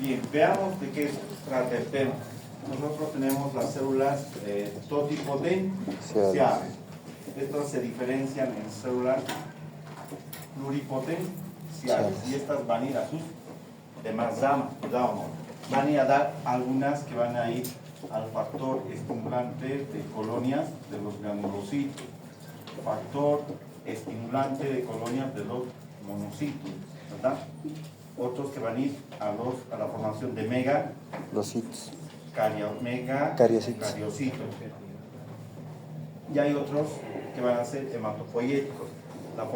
Bien, veamos de qué trata el tema. Nosotros tenemos las células totipotenciales. Estas se diferencian en células pluripotenciales y estas van a ir a sus demás ramas. Van a ir a dar algunas que van a ir al factor estimulante de colonias de los granulocitos, factor estimulante de colonias de los monocitos, ¿verdad? Otros que van a ir a la formación de Locitos. Cariocitos. Y hay otros que van a ser hematopoyéticos, la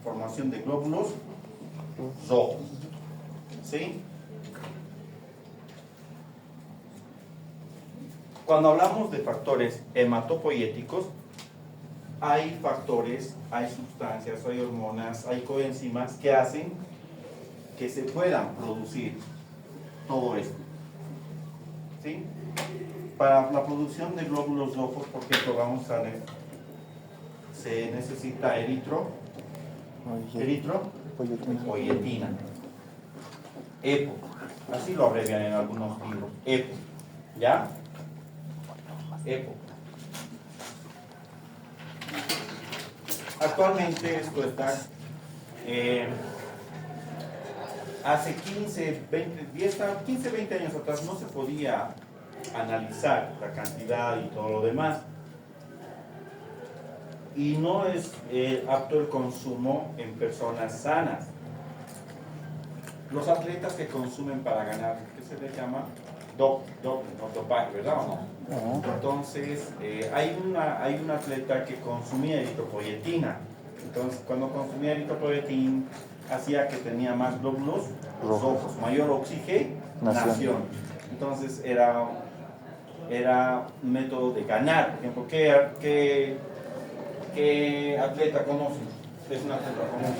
formación de glóbulos rojos. ¿Sí? Cuando hablamos de factores hematopoyéticos, hay factores, hay sustancias, hay hormonas, hay coenzimas que hacen que se puedan producir todo esto. ¿Sí? Para la producción de glóbulos rojos, por ejemplo, vamos a ver, se necesita eritropoyetina, EPO, así lo abrevian en algunos libros, EPO, ¿ya? EPO. Actualmente esto está hace 15, 20 años atrás no se podía analizar la cantidad y todo lo demás. Y no es apto el consumo en personas sanas. Los atletas que consumen para ganar, ¿qué se les llama? Dopaje, ¿verdad o no? Entonces, hay un atleta que consumía eritropoyetina. Entonces, cuando consumía eritropoyetina, hacía que tenía más glóbulos rojos, mayor oxigenación. Entonces, era un método de ganar. Por ejemplo, ¿qué atleta conoce? Es un atleta común.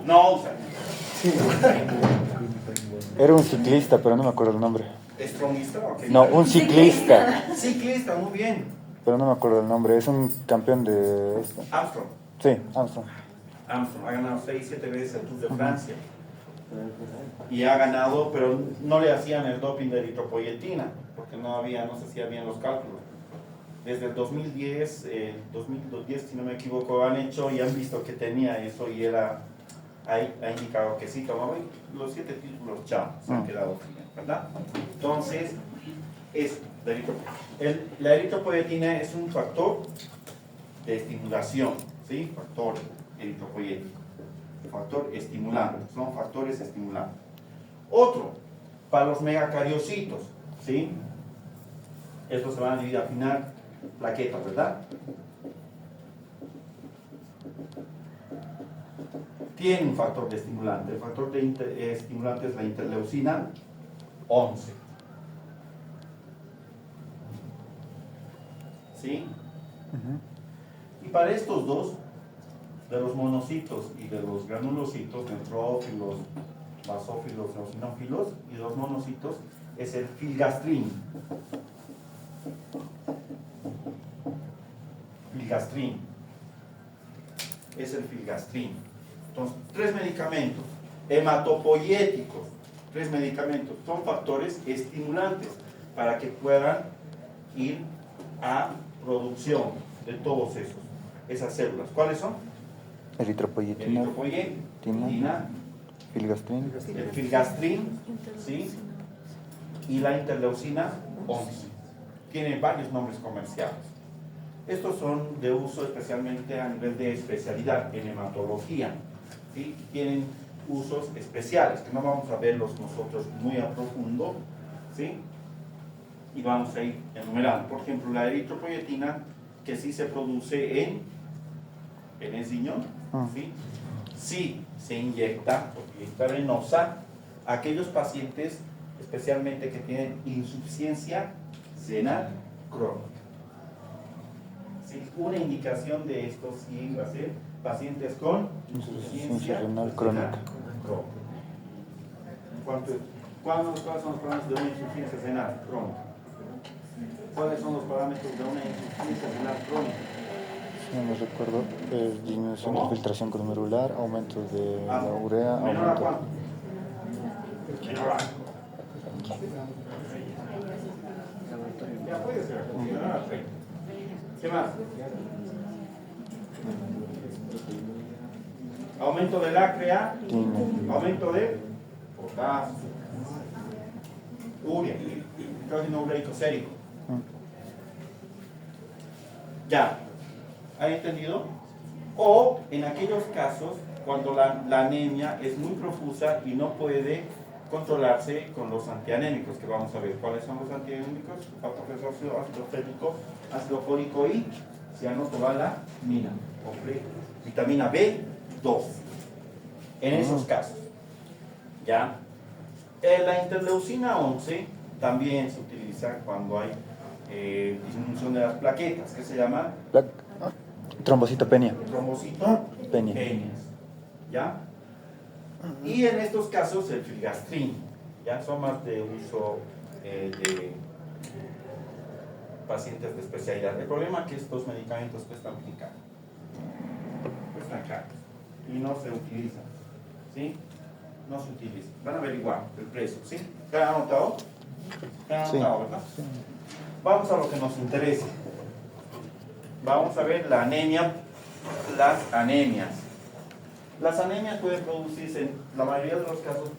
No usa. Sí. Era un ciclista, pero no me acuerdo el nombre. ¿Strongista? Okay. No, un ciclista. Ciclista, muy bien. Pero no me acuerdo el nombre. Es un campeón de esto. Armstrong. Sí, Armstrong. Armstrong ha ganado 6-7 veces el Tour de Francia. Y ha ganado, pero no le hacían el doping de eritropoyetina, porque no se hacían bien los cálculos. Desde el 2010, 2010 si no me equivoco, han hecho y han visto que tenía eso y ha indicado que sí tomaba los 7 títulos, chao, se han quedado bien, ¿verdad? Entonces, la eritropoyetina es un factor de estimulación, ¿sí? Factor eritropoyético, factor estimulante, son factores estimulantes. Otro, para los megacariocitos, ¿sí? Estos se van a dividir al final plaquetas, ¿verdad? Tiene un factor de estimulante. El factor de estimulante es la interleucina 11. ¿Sí? Y para estos dos, de los monocitos y de los granulocitos, neutrófilos, basófilos, eosinófilos, y de los monocitos, es el filgastrin. Es el filgastrin. Entonces, 3 medicamentos hematopoyéticos, 3 medicamentos, son factores estimulantes para que puedan ir a producción de todos esas células. ¿Cuáles son? Eritropoyetina, filgastrin, el filgastrin, ¿sí? Y la interleucina 11. Tiene varios nombres comerciales. Estos son de uso especialmente a nivel de especialidad en hematología, ¿sí? Tienen usos especiales que no vamos a verlos nosotros muy a profundo, ¿sí? Y vamos a ir enumerando. Por ejemplo, la eritropoyetina, que sí se produce en el riñón, ¿sí? Sí se inyecta por vía intravenosa a aquellos pacientes especialmente que tienen insuficiencia renal crónica. ¿Sí? Una indicación de esto sí va a ser pacientes con insuficiencia renal crónica. ¿Cuáles son los parámetros de una insuficiencia renal crónica? ¿Cuáles son los parámetros de una insuficiencia renal crónica? No me recuerdo. Disminución de filtración glomerular, aumento de la urea, ¿Menor a aumento. cuánto? Claro. Ya puede ser. ¿Qué más? Aumento del acrea, aumento de potasio, urea, hidrógeno ureico sérico. Ya, ¿hay entendido? O en aquellos casos cuando la anemia es muy profusa y no puede controlarse con los antianémicos, que vamos a ver cuáles son los antianémicos: ácido fético, ácido fólico y cianotobalamina, o vitamina B2. En esos casos, ¿ya? La interleucina 11 también se utiliza cuando hay disminución de las plaquetas, que se llama Trombocitopenia. trombocitopenias, ¿ya? Y en estos casos el filgastrin, ya son más de uso de pacientes de especialidad. El problema es que estos medicamentos cuestan muy caro, cuestan caros y no se utilizan, ¿sí? No se utilizan. Van a averiguar el precio, ¿sí? ¿Te han anotado? ¿Te han anotado, verdad? Sí. Vamos a lo que nos interesa. Vamos a ver la anemia, las anemias. Las anemias pueden producirse en la mayoría de los casos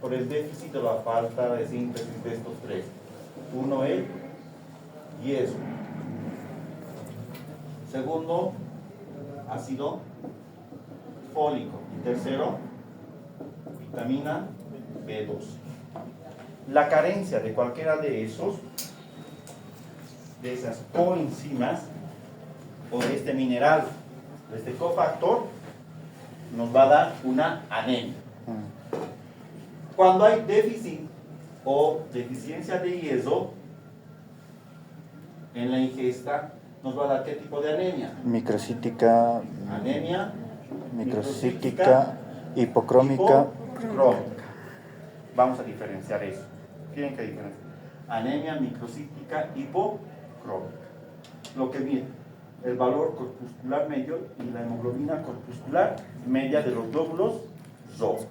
por el déficit o la falta de síntesis de estos tres. Uno, el hierro. Segundo, ácido fólico. Y tercero, vitamina B2. La carencia de cualquiera de esas coenzimas o de este mineral, de este cofactor, nos va a dar una anemia. Cuando hay déficit o deficiencia de hierro en la ingesta, nos va a dar ¿qué tipo de anemia? Microcítica. Anemia Microcítica, hipocrómica. Vamos a diferenciar eso. ¿Tienen que diferenciar? Anemia microcítica hipocrómica. Lo que mide el valor corpuscular medio y la hemoglobina corpuscular media de los glóbulos rojos.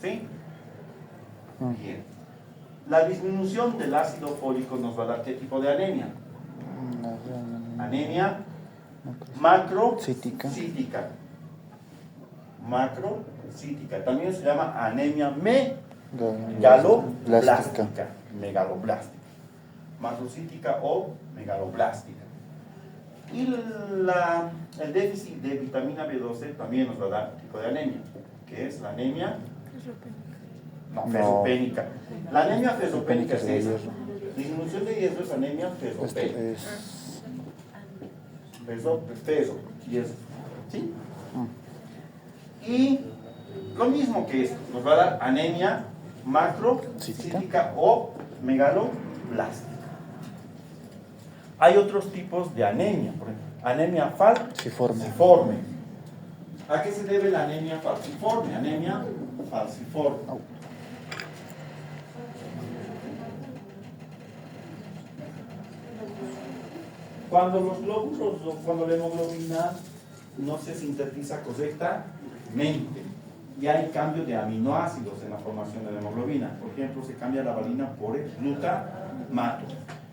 ¿Sí? Bien. La disminución del ácido fólico nos va a dar ¿qué tipo de anemia? Anemia macrocítica. Macrocítica. También se llama anemia megaloblástica. Macrocítica o megaloblástica. Y el déficit de vitamina B12 también nos va a dar un tipo de anemia, que es la anemia ferropénica. La anemia ferropénica es esa. Disminución de hierro es anemia ferropénica. Peso, hierro. ¿Sí? Y lo mismo que esto, nos va a dar anemia macrocítica o megaloblástica. Hay otros tipos de anemia, por ejemplo, anemia falciforme. ¿A qué se debe la anemia falciforme? Anemia falciforme. Cuando los glóbulos, cuando la hemoglobina no se sintetiza correctamente y hay cambio de aminoácidos en la formación de la hemoglobina. Por ejemplo, se cambia la valina por el glutamato.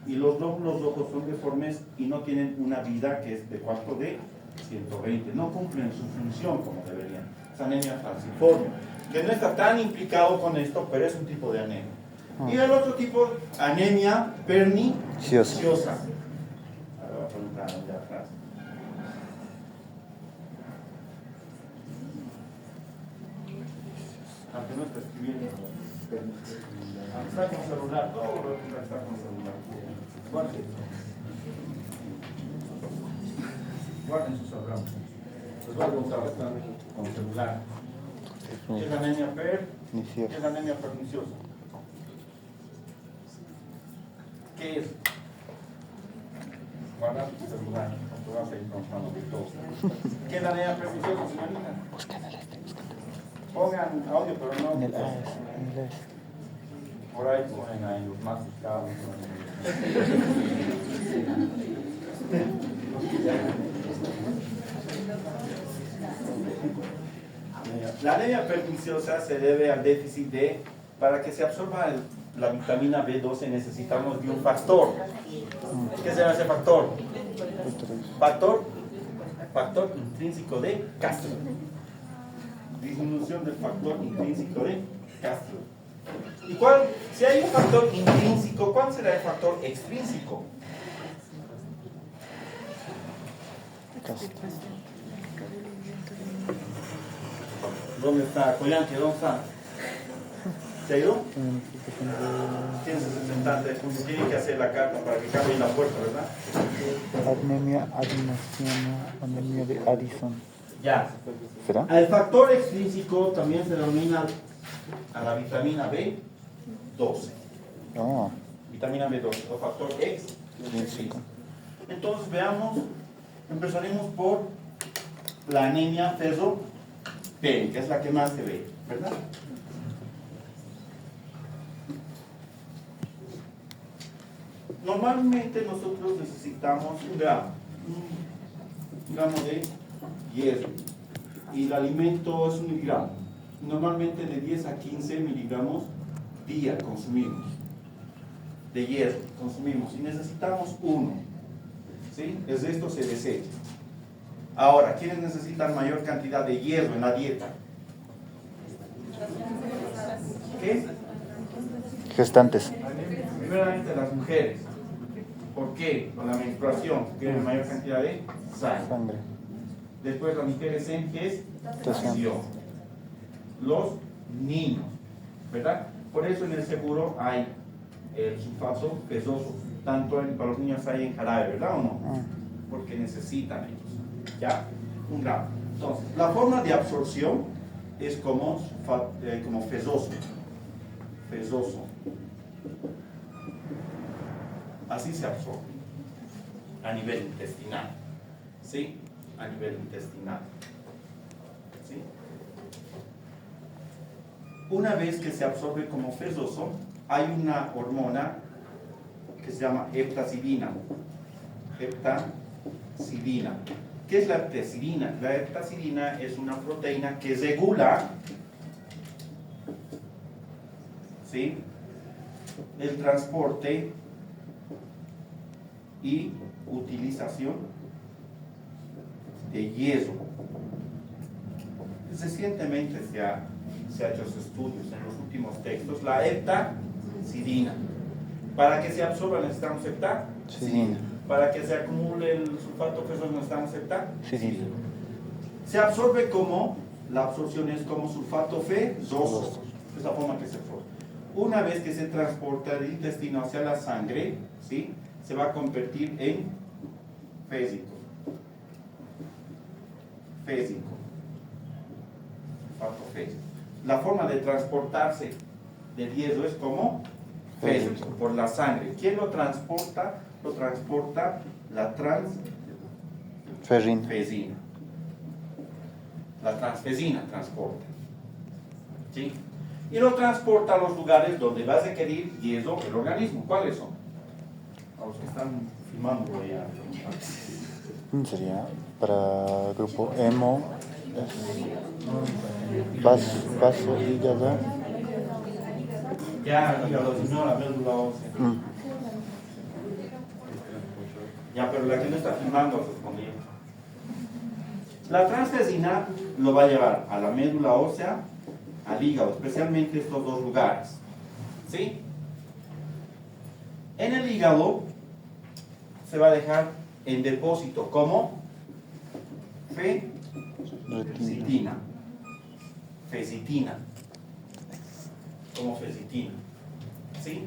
Y los glóbulos rojos son deformes y no tienen una vida que es de cuarto de 120. No cumplen su función como deberían. Es anemia falciforme, que no está tan implicado con esto, pero es un tipo de anemia. Y el otro tipo, anemia perniciosa. Ahora voy a preguntar allá atrás. Aunque no está escribiendo. Está con celular, todo lo que está con celular. Guarden sus celular. Les voy a preguntar, están con celular. ¿Qué es la anemia perniciosa? ¿Qué es la anemia perniciosa? ¿Qué es? Guarda tu celular, no te vas a ir contando de todo. ¿Qué es la anemia perniciosa, señorita? Pongan audio, pero no. Por ahí ponen ahí los más buscados. La anemia perniciosa se debe al déficit de Para que se absorba la vitamina B12 necesitamos de un factor. ¿Qué se llama ese factor? Factor intrínseco de Castro. Disminución del factor intrínseco de Castro. ¿Y si hay un factor intrínseco, cuál será el factor extrínseco? ¿Dónde está? Collante, ¿dónde está? ¿Se ha ido? ¿Quién es el representante? Tiene que hacer la carta para que cambie la puerta, ¿verdad? Anemia adinosiana, anemia de Addison. Ya. ¿Será? El factor extrínseco también se denomina a la vitamina B12. Oh, Vitamina B12, o factor extrínseco. Entonces veamos, empezaremos por la anemia ferro P, que es la que más se ve, ¿verdad? Normalmente nosotros necesitamos un gramo de hierro y el alimento es 1 miligramo. Normalmente de 10 a 15 miligramos día consumimos de hierro, consumimos y necesitamos 1, ¿sí? El resto se desecha. Ahora, ¿quiénes necesitan mayor cantidad de hierro en la dieta? ¿Qué? gestantes. Primeramente las mujeres. ¿Por qué? Con la menstruación tienen mayor cantidad de sangre. Después las mujeres en gestación. Los niños, ¿verdad? Por eso en el seguro hay el sulfato pesoso. Tanto para los niños hay en jarabe, ¿verdad o no? Porque necesitan ellos. ¿Ya? 1 gramo. Entonces, la forma de absorción es como fesoso. Fesoso. Así se absorbe a nivel intestinal, ¿sí? A nivel intestinal, ¿sí? Una vez que se absorbe como fesoso, hay una hormona que se llama heptacidina. Heptacidina. ¿Qué es la heptacidina? La heptacidina es una proteína que regula, ¿sí?, el transporte y utilización de hierro. Recientemente se ha hecho estudios en los últimos textos. La heptacidina, para que se absorba necesitamos heptacidina, para que se acumule el sulfato fesoso necesitamos heptacidina. Se absorbe la absorción es como sulfato fesoso, es la forma que se absorbe. Una vez que se transporta del intestino hacia la sangre, ¿sí?, se va a convertir en fésico. Sulfato fésico. La forma de transportarse del hierro es como fésico, por la sangre. ¿Quién lo transporta? Lo transporta la transfesina. La transfesina transporta, ¿sí? Y lo transporta a los lugares donde va a requerir hierro el organismo. ¿Cuáles son? A los que están filmando allá. Sería para grupo hemo, vaso, hígado. Ya, hígado, si no, la médula ósea. Ya, pero la que no está filmando respondía. La transfesina lo va a llevar a la médula ósea, al hígado, especialmente estos 2 lugares, ¿sí? En el hígado se va a dejar en depósito como fecitina, como fecitina, ¿sí?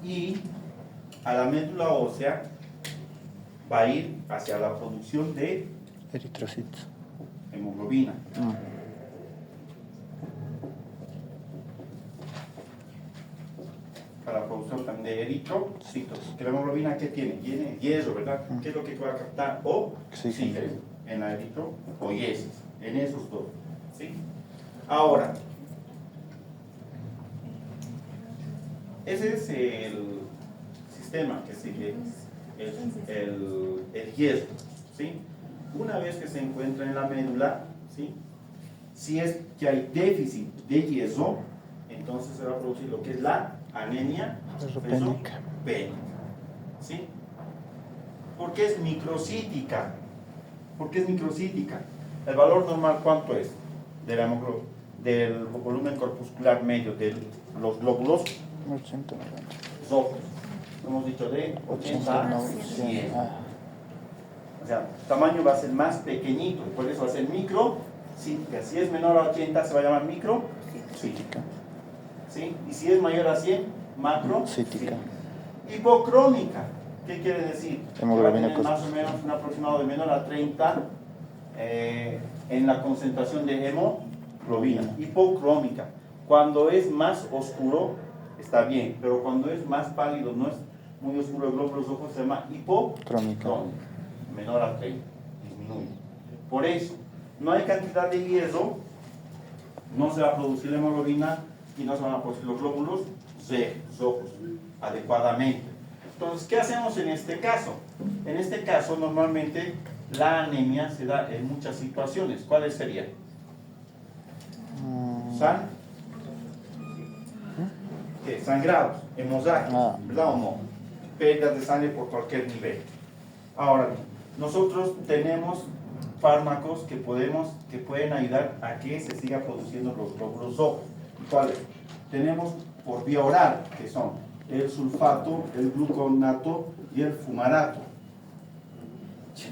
Y a la médula ósea va a ir hacia la producción de Eritrocitos. hemoglobina. Para la producción también de eritrocitos. Que la hemoglobina, ¿qué tiene? Tiene hierro, ¿verdad? ¿Qué es lo que va a captar? Oxígeno en la eritropoiesis, en esos 2, ¿sí? Ahora, ese es el sistema que sigue el hierro, ¿sí? Una vez que se encuentra en la médula, ¿sí? Si es que hay déficit de hierro, entonces se va a producir lo que es la anemia Ferropénica. ferropénica, ¿sí? ¿Por qué es microcítica? ¿Por qué es microcítica? El valor normal, ¿cuánto es? Del volumen corpuscular medio de los glóbulos 80, 90. rojos. Hemos dicho de 80 a 100. O sea, el tamaño va a ser más pequeñito, por eso va a ser microcítica. Si es menor a 80 se va a llamar microcítica. ¿Sí? Y si es mayor a 100, macrocítica. Hipocrómica, ¿qué quiere decir? Que va a tener más o menos un aproximado de menor a 30 en la concentración de hemoglobina. Hipocrómica. Cuando es más oscuro, está bien, pero cuando es más pálido, no es muy oscuro el glóbulo rojo, se llama hipocrómica. Menor a 30, disminuye. Por eso, no hay cantidad de hierro, no se va a producir la hemoglobina y no se van a producir los glóbulos rojos adecuadamente. Entonces, ¿qué hacemos en este caso? En este caso, normalmente la anemia se da en muchas situaciones. ¿Cuáles serían? Sangrados, hemorragias, ¿verdad o no? Pérdidas de sangre por cualquier nivel. Ahora bien, nosotros tenemos fármacos que pueden ayudar a que se siga produciendo los glóbulos rojos. ¿Cuáles? Tenemos por vía oral, que son el sulfato, el gluconato y el fumarato.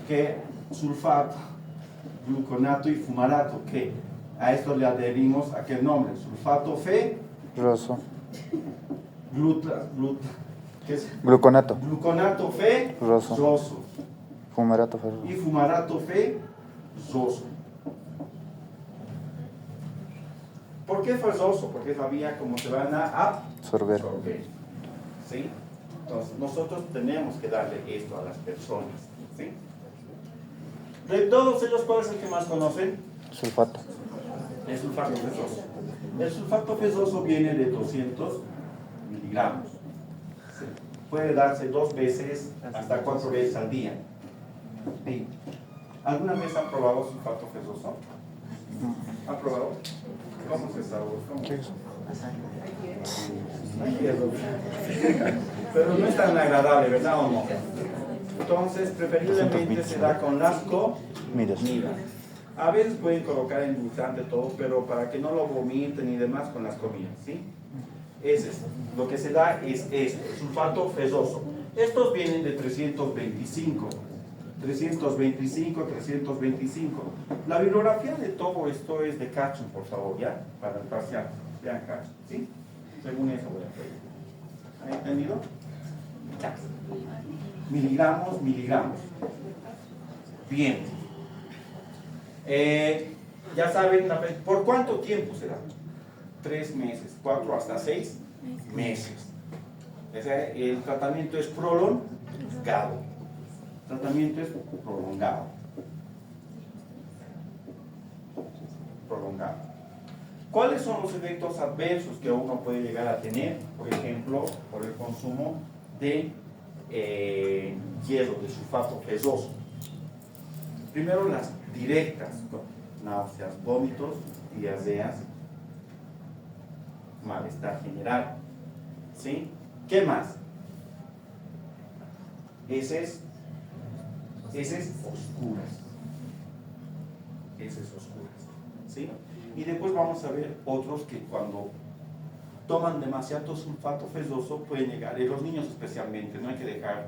Que sulfato, gluconato y fumarato, que a esto le adherimos aquel nombre, sulfato Roso. ¿qué es? Gluconato. Gluconato Roso. Fumarato ferroso. Y fumarato ferroso. ¿Por qué ferroso? Porque es la vía como se van a absorber. ¿Sí? Entonces, nosotros tenemos que darle esto a las personas. ¿Sí? De todos ellos, ¿cuál es el que más conocen? Sulfato. El sulfato ferroso. El sulfato ferroso viene de 200 miligramos. ¿Sí? Puede darse 2 veces hasta 4 veces al día. ¿Sí? ¿Alguna vez han probado sulfato ferroso? ¿Han probado? ¿Cómo se sabe? ¿Qué es? Pero no es tan agradable, ¿verdad o no? Entonces, preferiblemente se da con las comidas. A veces pueden colocar endulzante todo, pero para que no lo vomiten y demás con las comidas, ¿sí? Ese es. Lo que se da es esto, sulfato ferroso. Estos vienen de 325. 325. La bibliografía de todo esto es de Katchen, por favor, ¿ya? Para el parcial. Vean Katchen, ¿sí? Según eso voy a hacer. ¿Han entendido? Ya. Miligramos. Bien. Ya saben, ¿por cuánto tiempo se da? 3 meses, 4 hasta 6 meses. O sea, el tratamiento es prolongado. ¿Cuáles son los efectos adversos que uno puede llegar a tener, por ejemplo, por el consumo de hierro, de sulfato ferroso? Primero, las directas, náuseas, vómitos, diarreas, malestar general. ¿Sí? ¿Qué más? Heces oscuras. ¿Sí? Y después vamos a ver otros que cuando toman demasiado sulfato ferroso pueden llegar, y los niños especialmente, no hay que dejar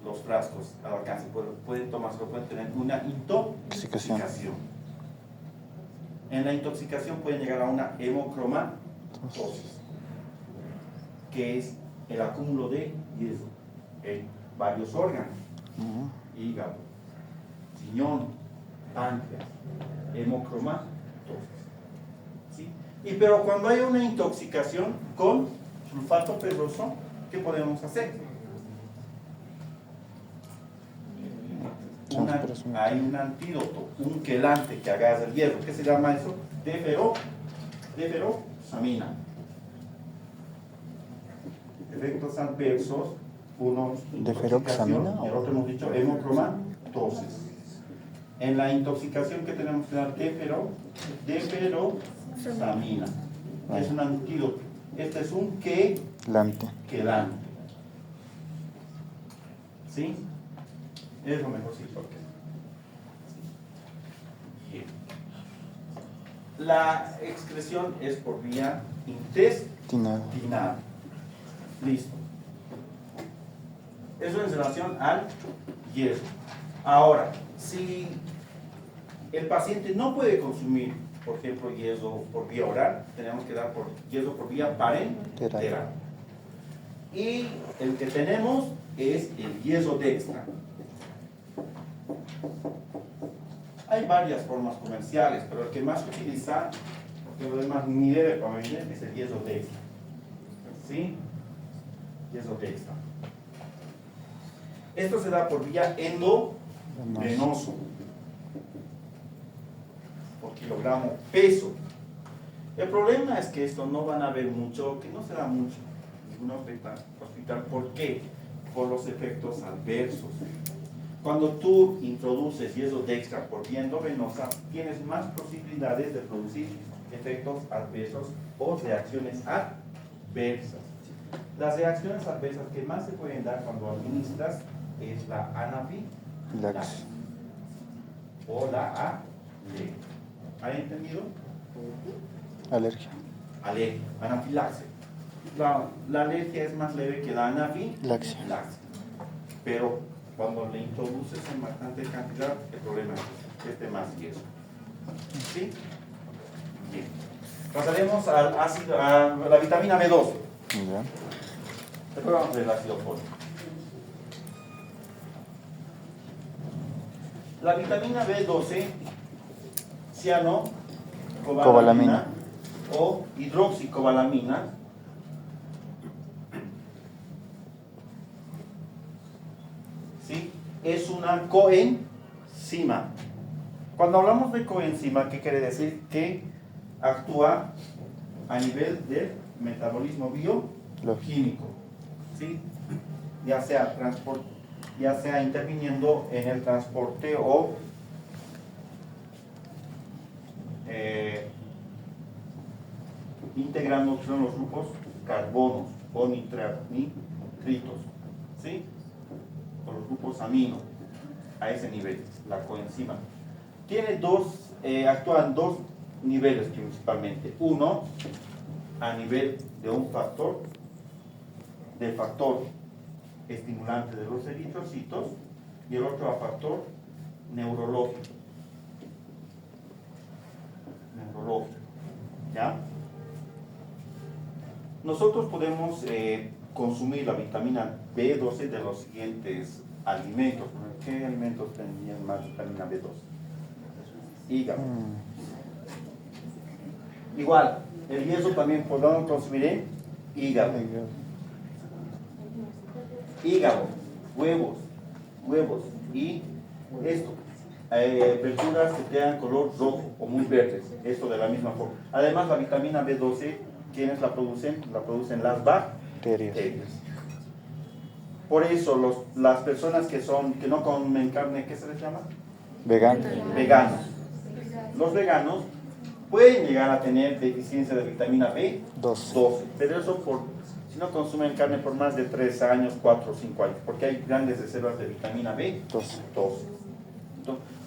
los frascos al alcance, pueden tomárselo, pueden tener una intoxicación. En la intoxicación pueden llegar a una hemocromatosis, que es el acúmulo de hierro en varios órganos: hígado, riñón, páncreas, hemocromatosis. ¿Sí? Pero cuando hay una intoxicación con sulfato ferroso, ¿qué podemos hacer? Hay un antídoto, un quelante que agarra el hierro. ¿Qué se llama eso? Deferoxamina. Efectos adversos: uno, ¿Deferoxamina? El otro hemos dicho hemocromatosis. En la intoxicación que tenemos que dar deferosamina. Es un antídoto. Este es un quelante. ¿Sí? Es lo mejorcito que bien. La excreción es por vía intestinal. Listo. Eso en relación al hierro. Ahora, si el paciente no puede consumir, por ejemplo, hierro por vía oral, tenemos que dar hierro por vía parenteral. Y el que tenemos es el hierro dextra. Hay varias formas comerciales, pero el que más se utiliza, porque lo demás ni debe convenir, es el hierro dextra. ¿Sí? Hierro dextra. Esto se da por vía endovenoso por kilogramo peso. El problema es que esto no van a ver mucho, que no se da mucho en ningún hospital. ¿Por qué? Por los efectos adversos. Cuando tú introduces hierro dextra por vía endovenosa, tienes más posibilidades de producir efectos adversos o reacciones adversas. Las reacciones adversas que más se pueden dar cuando administras es la anafilaxis o la alergia. ¿Hay entendido? Alergia. Anafilaxia. La alergia es más leve que la anafilaxia. Pero cuando le introduces en bastante cantidad, el problema es este más hierro. ¿Sí? Bien. Pasaremos al ácido, a la vitamina B12. Ya. Después vamos a ver el ácido fólico. La vitamina B12, cianocobalamina o hidroxicobalamina, ¿sí? Es una coenzima. Cuando hablamos de coenzima, ¿qué quiere decir? Que actúa a nivel del metabolismo bioquímico, ¿sí? ya sea interviniendo en el transporte o integrando los grupos carbonos o nitritos, ¿sí? O los grupos amino, a ese nivel, la coenzima. Tiene actúa en dos niveles principalmente. Uno, a nivel de un factor estimulante de los eritrocitos, y el otro a factor neurológico. ¿Ya? Nosotros podemos consumir la vitamina B12 de los siguientes alimentos. ¿Qué alimentos tendrían más vitamina B12? Hígado. Igual, el hierro también podemos consumir en hígado. Hígado, huevos y esto, verduras que tengan color rojo o muy verdes, esto de la misma forma. Además, la vitamina B12, ¿quiénes la producen? La producen las bacterias. Por eso, las personas que no comen carne, ¿qué se les llama? Veganos. Los veganos pueden llegar a tener deficiencia de vitamina B12, pero eso si no consumen carne por más de 3 años, 4 o 5 años, porque hay grandes reservas de vitamina B12. Entonces,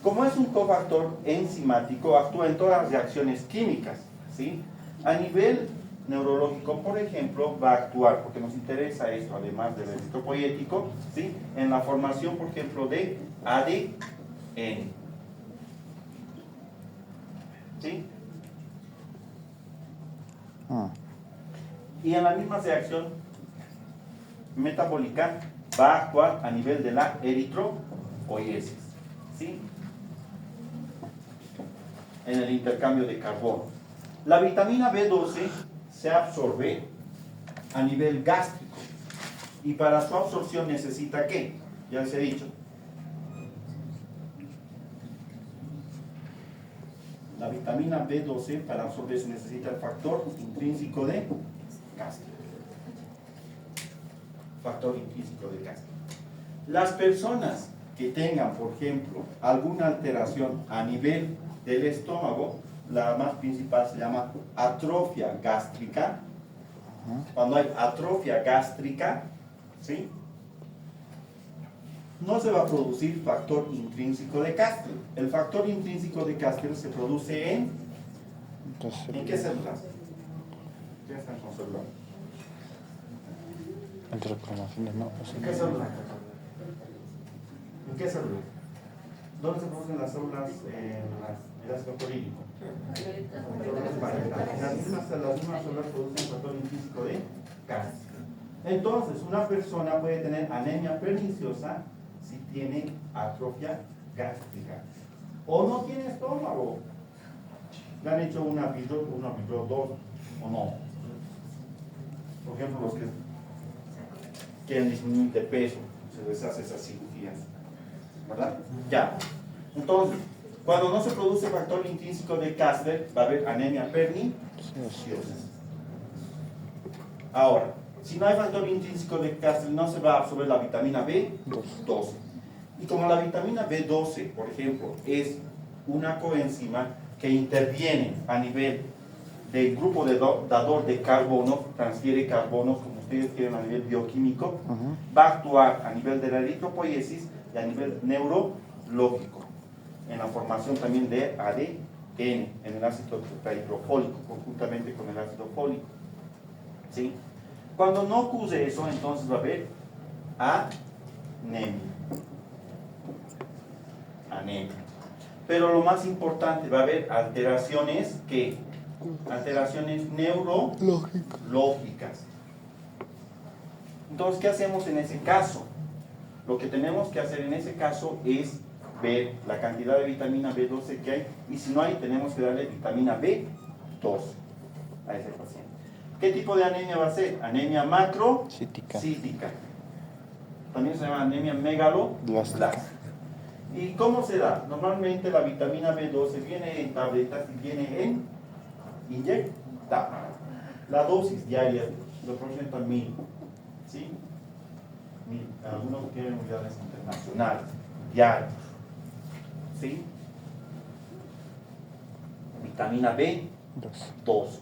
como es un cofactor enzimático, actúa en todas las reacciones químicas, ¿sí? A nivel neurológico, por ejemplo, va a actuar, porque nos interesa esto, además del eritropoyético, ¿sí? En la formación, por ejemplo, de ADN. ¿Sí? Y en la misma reacción metabólica va a actuar a nivel de la eritropoiesis, ¿sí? En el intercambio de carbono. La vitamina B12 se absorbe a nivel gástrico, y para su absorción necesita ¿qué? Ya les he dicho. La vitamina B12 para absorberse necesita el factor intrínseco de Castro. Factor intrínseco de Castro. Las personas que tengan, por ejemplo, alguna alteración a nivel del estómago, la más principal se llama atrofia gástrica. Cuando hay atrofia gástrica, ¿sí?, no se va a producir factor intrínseco de Castel. El factor intrínseco de Castel se produce ¿en qué células? ¿Qué están con células? Entre las cromafinas, ¿no? ¿En qué células? ¿En qué células? ¿Dónde se producen las células en el ácido clorhídrico? Las mismas células producen factor intrínseco de Castel. Entonces, una persona puede tener anemia perniciosa si tiene atrofia gástrica o no tiene estómago. Le han hecho una Pidro 2 o no. Por ejemplo, los que quieren disminuir de peso, se les hace esas cirugías, ¿verdad? Ya. Entonces, cuando no se produce factor intrínseco de Castel, va a haber anemia perniciosa. Ahora, si no hay factor intrínseco de Castel, no se va a absorber la vitamina B12. Y como la vitamina B12, por ejemplo, es una coenzima que interviene a nivel del grupo dador de carbono, transfiere carbonos, como ustedes quieren, a nivel bioquímico, va a actuar a nivel de la eritropoiesis y a nivel neurológico, en la formación también de ADN, en el ácido tetrahidrofólico, conjuntamente con el ácido fólico. ¿Sí? Cuando no ocurre eso, entonces va a haber anemia. Pero lo más importante, va a haber alteraciones neurológicas. Entonces, ¿qué hacemos en ese caso? Lo que tenemos que hacer en ese caso es ver la cantidad de vitamina B12 que hay, y si no hay, tenemos que darle vitamina B12 a ese paciente. ¿Qué tipo de anemia va a ser? Anemia macrocítica. También se llama anemia megaloblástica. ¿Y cómo se da? Normalmente la vitamina B12 viene en tabletas y viene en inyectada. La dosis diaria representa 1000. ¿Sí? 1000. Algunos quieren unidades internacionales, diarios. ¿Sí? Vitamina B2.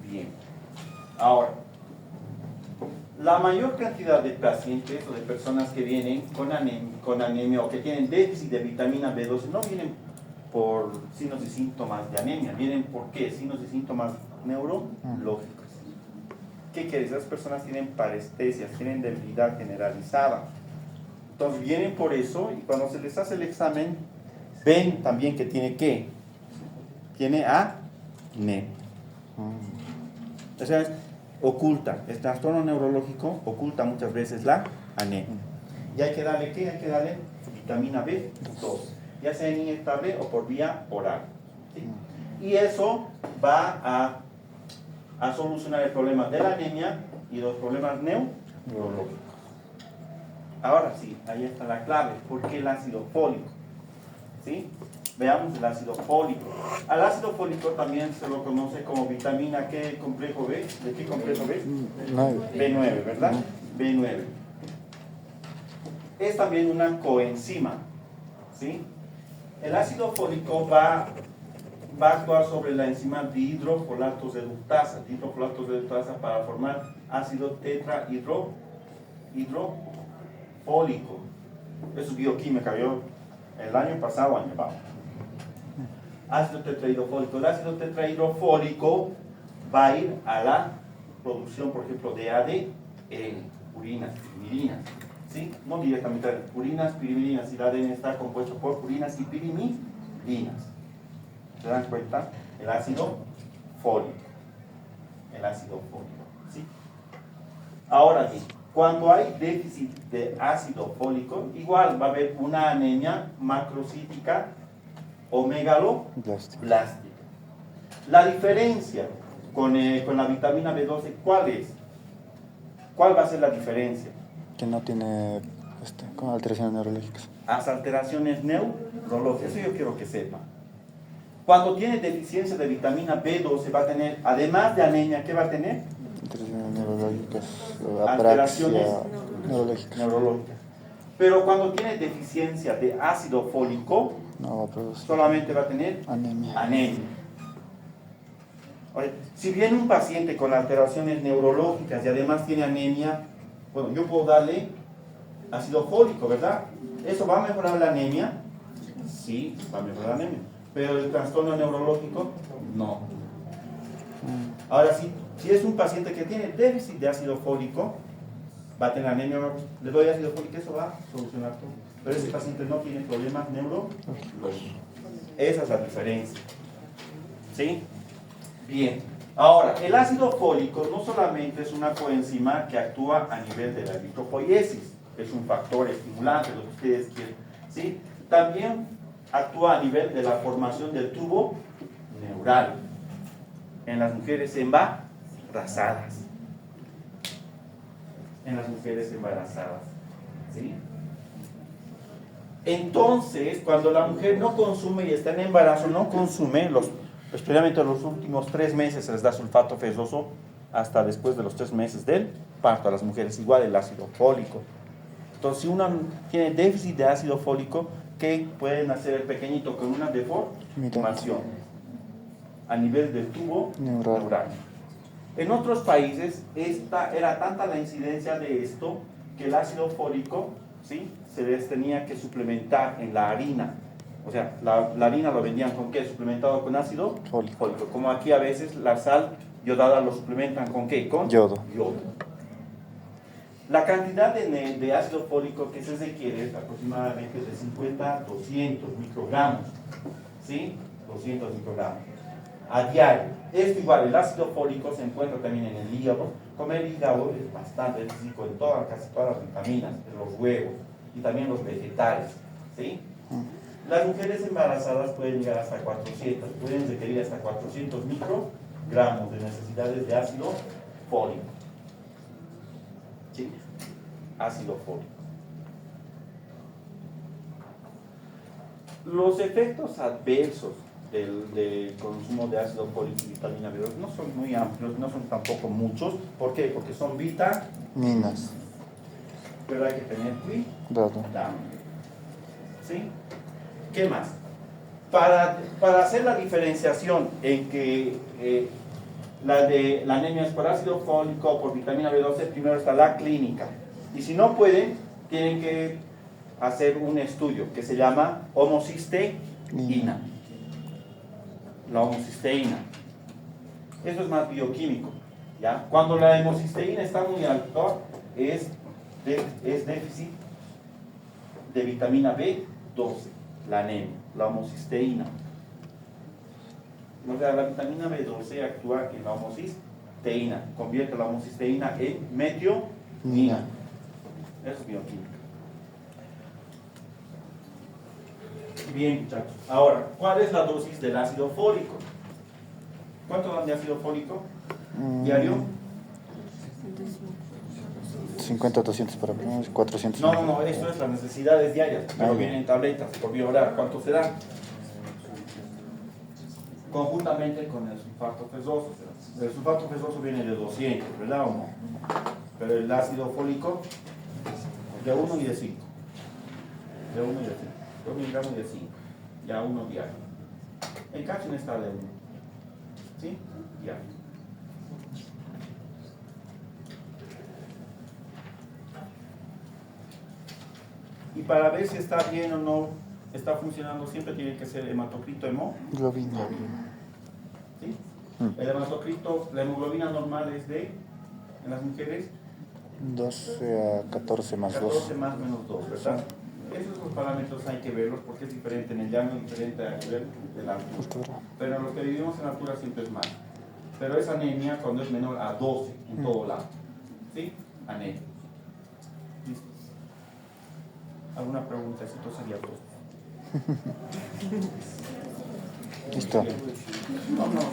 Bien. Ahora, la mayor cantidad de pacientes o de personas que vienen con anemia o que tienen déficit de vitamina B12 no vienen por signos y síntomas de anemia, vienen por qué, signos y síntomas neurológicos. ¿Qué quiere? Esas personas tienen parestesias, tienen debilidad generalizada. Entonces vienen por eso, y cuando se les hace el examen, ven también que tiene ¿qué? Tiene anemia. O sea, oculta, el trastorno neurológico oculta muchas veces la anemia. Y hay que darle ¿qué? Hay que darle vitamina B2, ya sea inyectable o por vía oral. ¿Sí? Y eso va a solucionar el problema de la anemia y los problemas neurológicos. Ahora sí, ahí está la clave. ¿Por qué el ácido fólico? ¿Sí? Veamos el ácido fólico. Al ácido fólico también se lo conoce como vitamina, ¿qué complejo B? ¿De qué complejo B? B9, ¿verdad? B9. Es también una coenzima. ¿Sí? El ácido fólico va a actuar sobre la enzima dihidrofolato reductasa. Dihidrofolato reductasa para formar ácido tetrahidrofólico. Eso es bioquímica, yo el año pasado, ácido tetrahidrofólico. El ácido tetrahidrofólico va a ir a la producción, por ejemplo, de ADN, urinas, pirimidina. ¿Sí? No directamente urinas, pirimidina, si el ADN está compuesto por urinas y pirimidinas. ¿Se dan cuenta? El ácido fólico. ¿Sí? Ahora bien, cuando hay déficit de ácido fólico, igual va a haber una anemia macrocítica o megaloblástica. La diferencia con la vitamina B12, ¿cuál es? ¿Cuál va a ser la diferencia? Que no tiene con alteraciones neurológicas. Las alteraciones neurológicas, eso yo quiero que sepan. Cuando tiene deficiencia de vitamina B12 va a tener, además de anemia, ¿qué va a tener? neurológicas, alteraciones apraxia neurológicas. neurológicas. Pero cuando tiene deficiencia de ácido fólico, No va a producir solamente va a tener anemia. anemia. Oye, si viene un paciente con alteraciones neurológicas y además tiene anemia, bueno, yo puedo darle ácido fólico, ¿verdad? ¿Eso va a mejorar la anemia? Sí, va a mejorar la anemia. Pero el trastorno neurológico, no. Ahora, si es un paciente que tiene déficit de ácido fólico, va a tener anemia, le doy ácido fólico, eso va a solucionar todo. Pero ese paciente no tiene problemas neurológicos. Esa es la diferencia. ¿Sí? Bien. Ahora, el ácido fólico no solamente es una coenzima que actúa a nivel de la eritropoiesis, es un factor estimulante, lo que ustedes quieren. ¿Sí? También actúa a nivel de la formación del tubo neural en las mujeres embarazadas. En las mujeres embarazadas. ¿Sí? Entonces, cuando la mujer no consume y está en embarazo, no consume, especialmente los últimos 3 meses se les da sulfato ferroso hasta después de los 3 meses del parto a las mujeres, igual el ácido fólico. Entonces, si una tiene déficit de ácido fólico, ¿qué pueden hacer el pequeñito con una deformación a nivel del tubo neural? En otros países era tanta la incidencia de esto que el ácido fólico, ¿sí?, se les tenía que suplementar en la harina. O sea, la harina lo vendían con ¿qué? Suplementado con ácido fólico. Como aquí a veces la sal yodada lo suplementan con ¿qué? Con yodo. La cantidad de ácido fólico que se requiere es aproximadamente de 50 a 200 microgramos. ¿Sí? 200 microgramos a diario. Esto igual, el ácido fólico se encuentra también en el hígado. Comer hígado es bastante rico en casi todas las vitaminas, en los huevos y también los vegetales. ¿Sí? Las mujeres embarazadas pueden llegar hasta 400, pueden requerir hasta 400 microgramos de necesidades de ácido fólico. ¿Sí? Ácido fólico. Los efectos adversos del consumo de ácido fólico y vitamina B2 no son muy amplios, no son tampoco muchos. ¿Por qué? Porque son vitaminas. Pero hay que tener cuidado. ¿Sí? ¿Qué más? Para hacer la diferenciación en que la anemia es por ácido fólico o por vitamina B12, primero está la clínica. Y si no pueden, tienen que hacer un estudio que se llama homocisteína. La homocisteína. Eso es más bioquímico. ¿Ya? Cuando la homocisteína está muy alta, es déficit de vitamina B12, la anemia, la homocisteína. O sea, la vitamina B12 actúa en la homocisteína, convierte la homocisteína en metionina. Eso es bioquímica. Bien, muchachos. Ahora, ¿cuál es la dosis del ácido fólico? ¿Cuánto dan de ácido fólico diario? 50, 200 para 400. No, esto es las necesidades diarias, pero vienen en tabletas, por vía oral. ¿Cuánto se da? Conjuntamente con el sulfato ferroso. El sulfato ferroso viene de 200, ¿verdad o no? Pero el ácido fólico, de 1 y de 5. De 1 y de 5. 2 miligramos y de 5. Ya 1 diario. En cápsula está de 1. ¿Sí? Diario. Y para ver si está bien o no, está funcionando, siempre tiene que ser hematocrito globina. ¿Sí? El hematocrito, la hemoglobina normal es de, en las mujeres, 12 a 14 más 2. 14 más menos 2, ¿verdad? Esos los parámetros hay que verlos porque es diferente en el llano, diferente a nivel de la altura. Pero en los que vivimos en altura siempre es más. Pero es anemia cuando es menor a 12 en todo lado. ¿Sí? Anemia. ¿Listo? ¿Alguna pregunta? Esto sería todo. Listo. Vámonos.